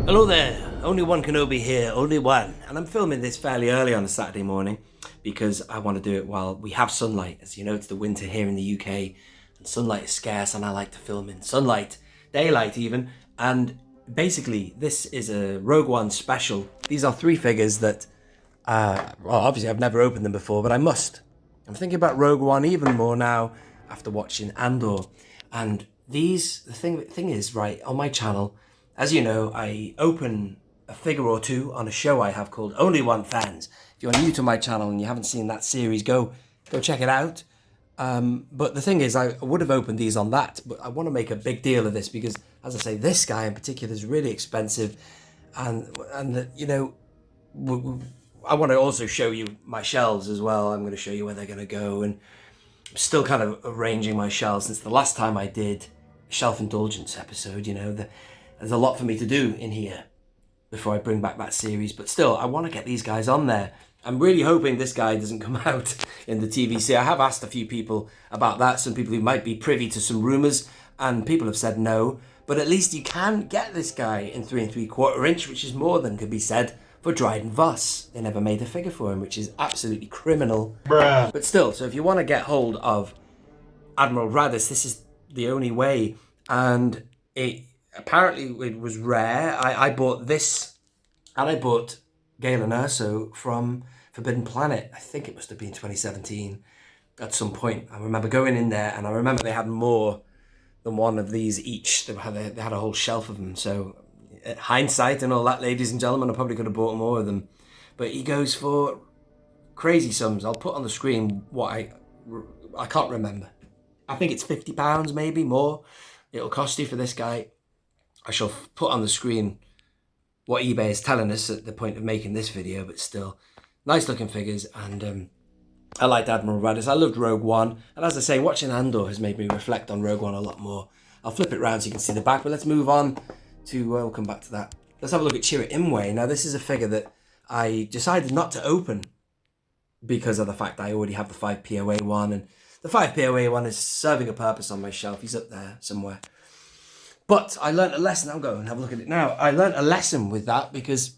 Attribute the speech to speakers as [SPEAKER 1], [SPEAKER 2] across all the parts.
[SPEAKER 1] Hello there, only one Kenobi here, only one. And I'm filming this fairly early on a Saturday morning because I want to do it while we have sunlight. As you know, it's the winter here in the UK and sunlight is scarce and I like to film in sunlight, daylight even. And basically, this is a Rogue One special. These are three figures that, well, obviously I've never opened them before, but I must. I'm thinking about Rogue One even more now after watching Andor. And these, the thing is, right, on my channel, as you know, I open a figure or two on a show I have called Only One Fans. If you're new to my channel and you haven't seen that series, go check it out. But the thing is, I would have opened these on that, but I want to make a big deal of this because, as I say, this guy in particular is really expensive, and you know, I want to also show you my shelves as well. I'm going to show you where they're going to go, and I'm still kind of arranging my shelves since the last time I did a shelf indulgence episode. You know, there's a lot for me to do in here before I bring back that series, but still, I want to get these guys on there. I'm really hoping this guy doesn't come out in the TVC. I have asked a few people about that, some people who might be privy to some rumours, and people have said no, but at least you can get this guy in 3 3/4 inch, which is more than could be said for Dryden Voss. They never made a figure for him, which is absolutely criminal. Bruh. But still, so if you want to get hold of Admiral Raddus, this is the only way, and apparently it was rare. I bought this, and I bought Galen Erso from Forbidden Planet. I think it must have been 2017 at some point. I remember going in there, and I remember they had more than one of these each. They had a whole shelf of them. So hindsight and all that, ladies and gentlemen, I probably could have bought more of them. But he goes for crazy sums. I'll put on the screen what I can't remember. I think it's £50 maybe more. It'll cost you for this guy. I shall put on the screen what eBay is telling us at the point of making this video, but still, nice looking figures, and I liked Admiral Raddus. I loved Rogue One, and as I say, watching Andor has made me reflect on Rogue One a lot more. I'll flip it around so you can see the back, but let's move on to, we'll come back to that. Let's have a look at Chirrut Imwe. Now, this is a figure that I decided not to open because of the fact I already have the 5 POA one, and the 5 POA one is serving a purpose on my shelf. He's up there somewhere. But I learned a lesson. I'll go and have a look at it now. I learned a lesson with that because,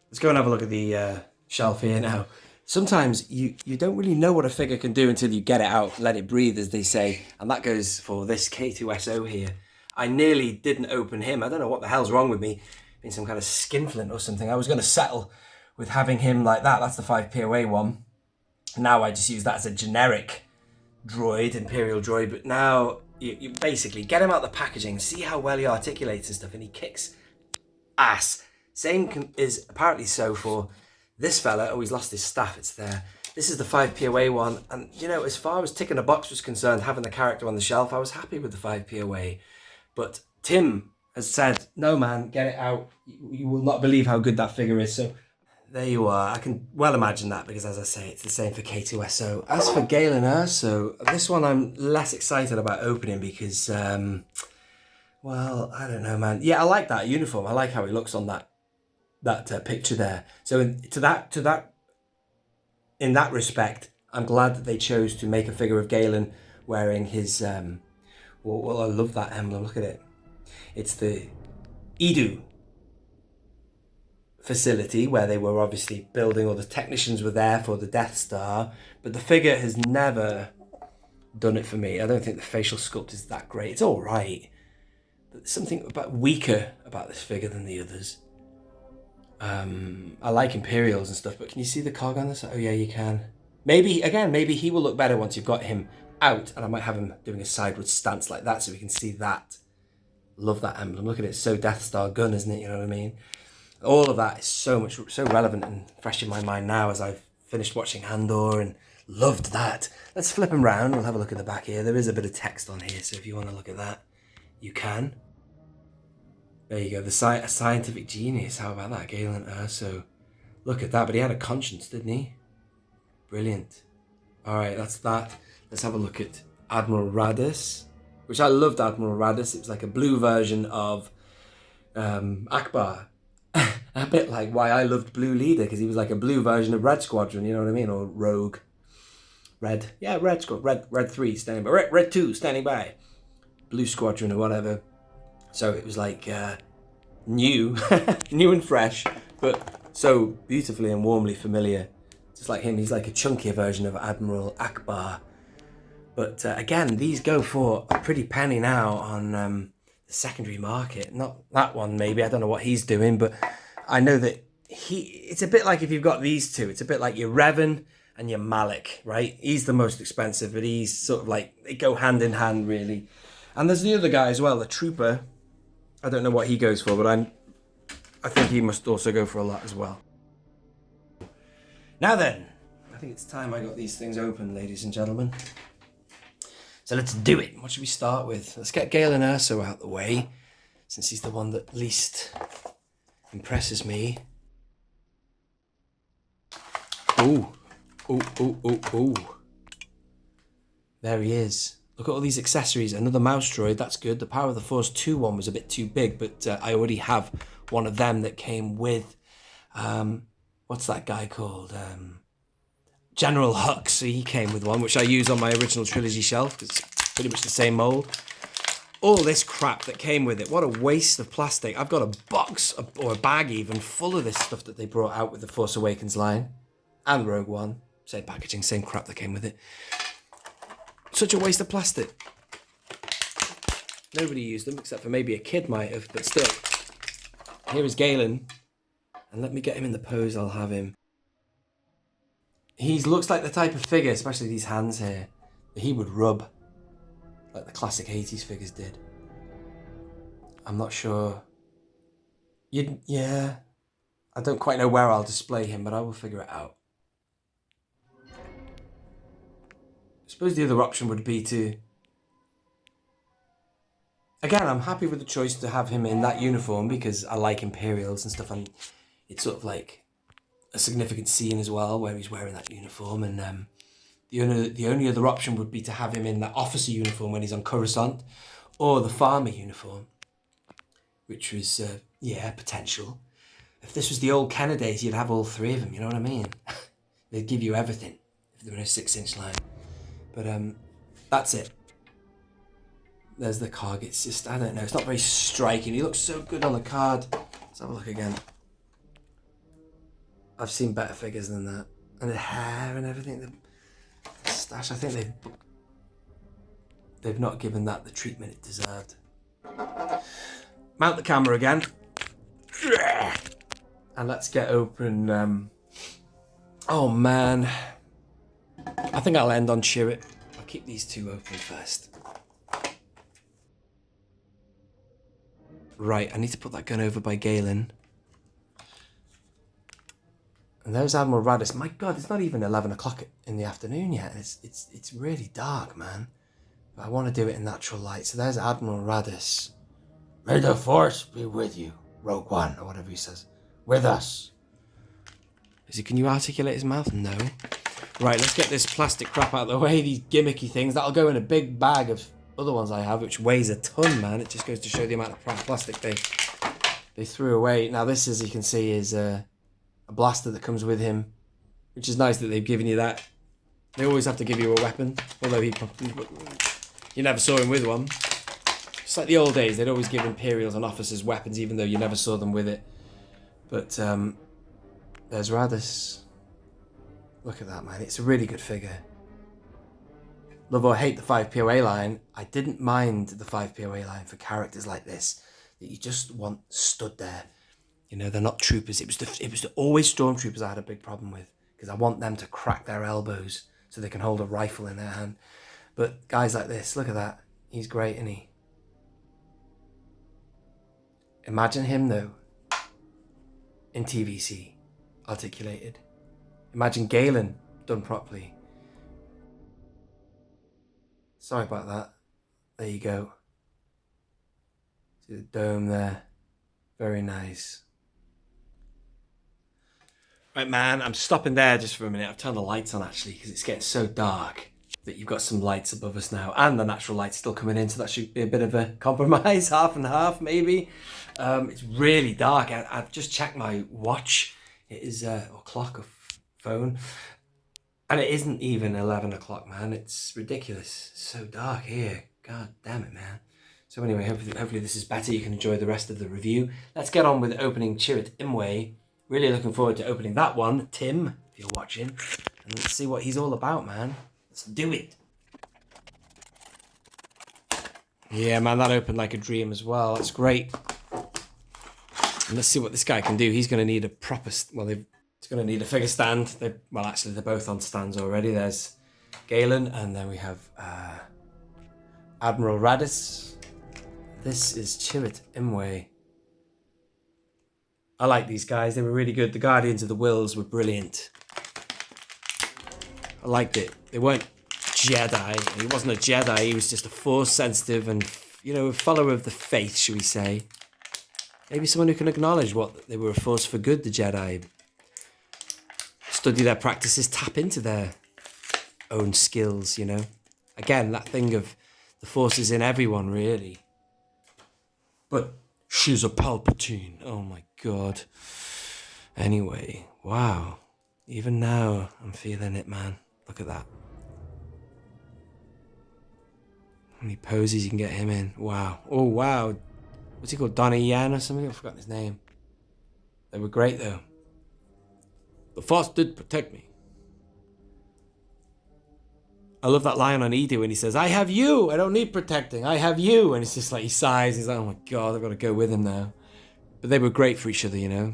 [SPEAKER 1] let's go and have a look at the shelf here now. Sometimes you don't really know what a figure can do until you get it out, let it breathe, as they say. And that goes for this K2SO here. I nearly didn't open him. I don't know what the hell's wrong with me. Being some kind of skinflint or something. I was going to settle with having him like that. That's the 5 POA one. Now I just use that as a generic droid, Imperial droid. But now you basically get him out the packaging, see how well he articulates and stuff, and he kicks ass. Same is apparently so for this fella. Oh, he's lost his staff, it's there. This is the 5 POA one, and you know, as far as ticking a box was concerned, having the character on the shelf, I was happy with the 5 POA. But Tim has said, no man, get it out. You will not believe how good that figure is. So there you are. I can well imagine that because, as I say, it's the same for K2SO. As for Galen Erson, this one I'm less excited about opening because, well, I don't know, man. Yeah, I like that uniform. I like how he looks on that picture there. So in that respect, I'm glad that they chose to make a figure of Galen wearing his, well, I love that emblem. Look at it. It's the Eadu facility where they were obviously building, or the technicians were there for the Death Star, but the figure has never done it for me. I don't think the facial sculpt is that great. It's all right, but there's something weaker about this figure than the others. I like Imperials and stuff, but can you see the cog on this? Oh yeah, you can. Maybe he will look better once you've got him out, and I might have him doing a sideways stance like that so we can see that. Love that emblem. Look at it. It's so Death Star gun, isn't it? You know what I mean? All of that is so relevant and fresh in my mind now as I've finished watching Andor and loved that. Let's flip him round. We'll have a look at the back here. There is a bit of text on here, so if you want to look at that, you can. There you go. A scientific genius. How about that? Galen Erso. Look at that. But he had a conscience, didn't he? Brilliant. All right, that's that. Let's have a look at Admiral Raddus, which I loved Admiral Raddus. It was like a blue version of Akbar. A bit like why I loved Blue Leader, because he was like a blue version of Red Squadron, you know what I mean? Or Rogue. Red. Yeah, Red Squadron. Red 3 standing by. Red 2 standing by. Blue Squadron or whatever. So it was like new, new and fresh, but so beautifully and warmly familiar. Just like him, he's like a chunkier version of Admiral Akbar. But again, these go for a pretty penny now on the secondary market. Not that one, maybe. I don't know what he's doing, but I know that it's a bit like if you've got these two. It's a bit like your Revan and your Malik, right? He's the most expensive, but he's sort of like, they go hand in hand, really. And there's the other guy as well, the Trooper. I don't know what he goes for, but I think he must also go for a lot as well. Now then, I think it's time I got these things open, ladies and gentlemen. So let's do it. What should we start with? Let's get Galen Erso out the way, since he's the one that least impresses me. Ooh. Ooh, ooh, ooh, ooh. There he is. Look at all these accessories. Another mouse droid, that's good. The Power of the Force 2 one was a bit too big, but I already have one of them that came with, what's that guy called? General Hux. So he came with one, which I use on my original trilogy shelf. It's pretty much the same mold. All this crap that came with it. What a waste of plastic. I've got a box, or a bag even, full of this stuff that they brought out with the Force Awakens line. And Rogue One. Same packaging, same crap that came with it. Such a waste of plastic. Nobody used them, except for maybe a kid might have, but still. Here is Galen. And let me get him in the pose I'll have him. He looks like the type of figure, especially these hands here, that he would rub. Like the classic 80s figures did. I'm not sure. Yeah. I don't quite know where I'll display him, but I will figure it out. I suppose the other option would be to... Again, I'm happy with the choice to have him in that uniform because I like Imperials and stuff, and it's sort of like a significant scene as well where he's wearing that uniform, and the only other option would be to have him in that officer uniform when he's on Coruscant, or the farmer uniform, which was, potential. If this was the old Kenner days, you'd have all three of them, you know what I mean? They'd give you everything if they were in a 6-inch line. But that's it. There's the card. It's just, I don't know, it's not very striking. He looks so good on the card. Let's have a look again. I've seen better figures than that. And the hair and everything. The stash, I think they've not given that the treatment it deserved. Mount the camera again. And let's get open. Oh man. I think I'll end on Chirrut. I'll keep these two open first. Right, I need to put that gun over by Galen. And there's Admiral Raddus. My God, it's not even 11 o'clock in the afternoon yet. It's really dark, man. But I want to do it in natural light. So there's Admiral Raddus. May the Force be with you, Rogue One, or whatever he says. With us. Can you articulate his mouth? No. Right, let's get this plastic crap out of the way. These gimmicky things. That'll go in a big bag of other ones I have, which weighs a ton, man. It just goes to show the amount of plastic they threw away. Now this, as you can see, is a blaster that comes with him, which is nice that they've given you that. They always have to give you a weapon, although you never saw him with one. Just like the old days, they'd always give Imperials and officers weapons, even though you never saw them with it. But there's Raddus. Look at that, man. It's a really good figure. Love or hate the 5POA line, I didn't mind the 5POA line for characters like this that you just want stood there. You know, they're not troopers. It was always stormtroopers I had a big problem with, because I want them to crack their elbows so they can hold a rifle in their hand. But guys like this, look at that. He's great, isn't he? Imagine him, though, in TVC, articulated. Imagine Galen done properly. Sorry about that. There you go. See the dome there. Very nice. Right, man, I'm stopping there just for a minute. I've turned the lights on, actually, because it's getting so dark that you've got some lights above us now, and the natural light's still coming in, so that should be a bit of a compromise, half and half, maybe. It's really dark. I've just checked my watch. It is, or clock or phone, and it isn't even 11 o'clock, man. It's ridiculous. It's so dark here. God damn it, man. So anyway, hopefully this is better. You can enjoy the rest of the review. Let's get on with opening Chirrut Imwe. Really looking forward to opening that one. Tim, if you're watching. And let's see what he's all about, man. Let's do it. Yeah, man, that opened like a dream as well. That's great. And let's see what this guy can do. He's going to need a proper... Well, he's going to need a figure stand. Well, actually, they're both on stands already. There's Galen, and then we have Admiral Raddus. This is Chirrut Imwe. I like these guys. They were really good. The Guardians of the Wills were brilliant. I liked it. They weren't Jedi. He wasn't a Jedi. He was just a Force sensitive and, you know, a follower of the faith, should we say. Maybe someone who can acknowledge what they were a force for good, the Jedi. Study their practices, tap into their own skills, you know. Again, that thing of the Force is in everyone, really. But she's a Palpatine. Oh my God. Anyway, wow. Even now, I'm feeling it, man. Look at that. How many poses you can get him in. Wow. Oh, wow. What's he called? Donnie Yen or something? I've forgotten his name. They were great, though. The Force did protect me. I love that line on Eadu when he says, I have you. I don't need protecting. I have you. And it's just like he sighs. He's like, oh my God, I've got to go with him now. But they were great for each other, you know.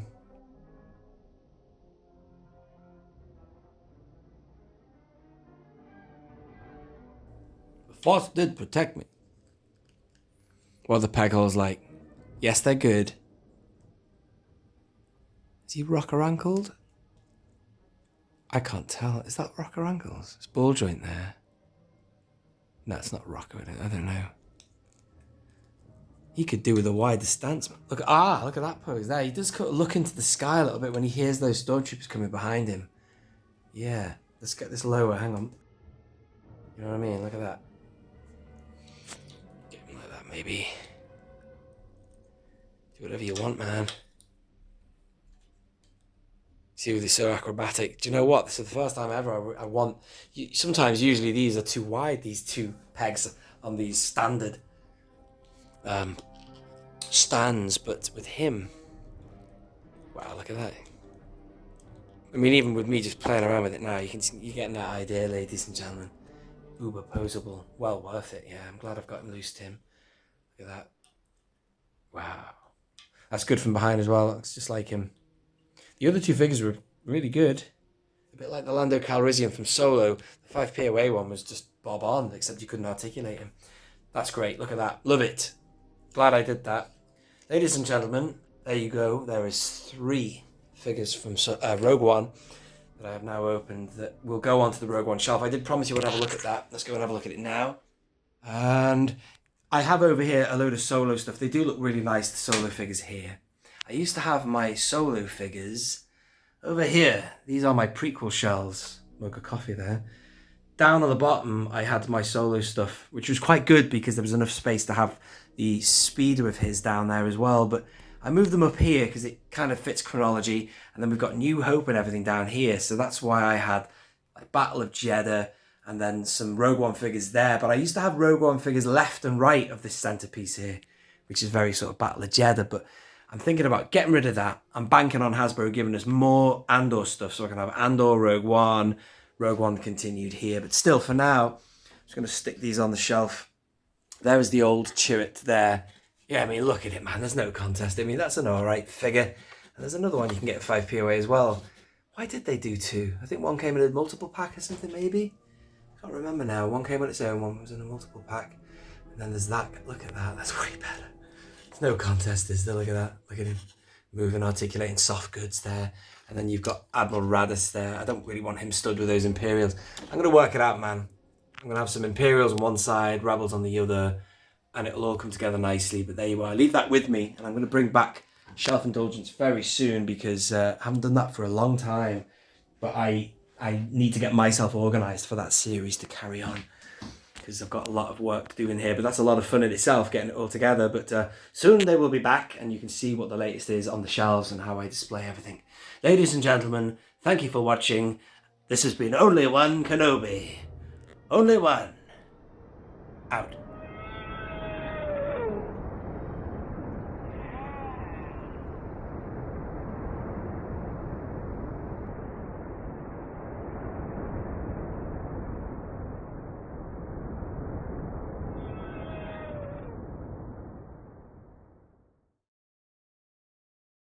[SPEAKER 1] The Force did protect me. Well, the peghole's like, yes, they're good. Is he rocker ankled? I can't tell. Is that rocker ankles? It's ball joint there. No, it's not rocker. I don't know. He could do with a wider stance. Look at that pose there. He does kind of look into the sky a little bit when he hears those stormtroopers coming behind him. Yeah, let's get this lower. Hang on. You know what I mean? Look at that. Get him like that, maybe. Do whatever you want, man. See, they're so acrobatic. Do you know what? This is the first time ever I want... Sometimes, usually, these are too wide, these two pegs on these standard stands. But with him... Wow, look at that. I mean, even with me just playing around with it now, you're getting that idea, ladies and gentlemen. Uber posable. Well worth it, yeah. I'm glad I've got him loose, Tim. Look at that. Wow. That's good from behind as well. Looks just like him. The other two figures were really good. A bit like the Lando Calrissian from Solo. The 5 POA one was just bob on, except you couldn't articulate him. That's great. Look at that. Love it. Glad I did that. Ladies and gentlemen, there you go. There is 3 figures from Rogue One that I have now opened that will go onto the Rogue One shelf. I did promise you would have a look at that. Let's go and have a look at it now. And I have over here a load of Solo stuff. They do look really nice, the Solo figures here. I used to have my Solo figures over here. These are my prequel shelves. Mug of coffee there. Down on the bottom, I had my Solo stuff, which was quite good because there was enough space to have the speeder of his down there as well. But I moved them up here because it kind of fits chronology. And then we've got New Hope and everything down here. So that's why I had like Battle of Jeddah and then some Rogue One figures there. But I used to have Rogue One figures left and right of this centerpiece here, which is very sort of Battle of Jeddah. But I'm thinking about getting rid of that. I'm banking on Hasbro giving us more Andor stuff so I can have Andor, Rogue One continued here. But still, for now, I'm just going to stick these on the shelf. There is the old Chirrut there. Yeah, I mean, look at it, man. There's no contest. I mean, that's an alright figure. And there's another one you can get at 5 POA as well. Why did they do 2? I think one came in a multiple pack or something, maybe? I can't remember now. One came on its own, one was in a multiple pack. And then there's that. Look at that. That's way better. There's no contest, is there? Look at that. Look at him moving, articulating soft goods there. And then you've got Admiral Raddus there. I don't really want him stood with those Imperials. I'm going to work it out, man. I'm going to have some Imperials on one side, Rebels on the other, and it'll all come together nicely. But there you are. Leave that with me, and I'm going to bring back Shelf Indulgence very soon because I haven't done that for a long time. But I need to get myself organised for that series to carry on, because I've got a lot of work doing here, but that's a lot of fun in itself, getting it all together. But soon they will be back, and you can see what the latest is on the shelves and how I display everything. Ladies and gentlemen, thank you for watching. This has been Only One Kenobi. Only One. Out.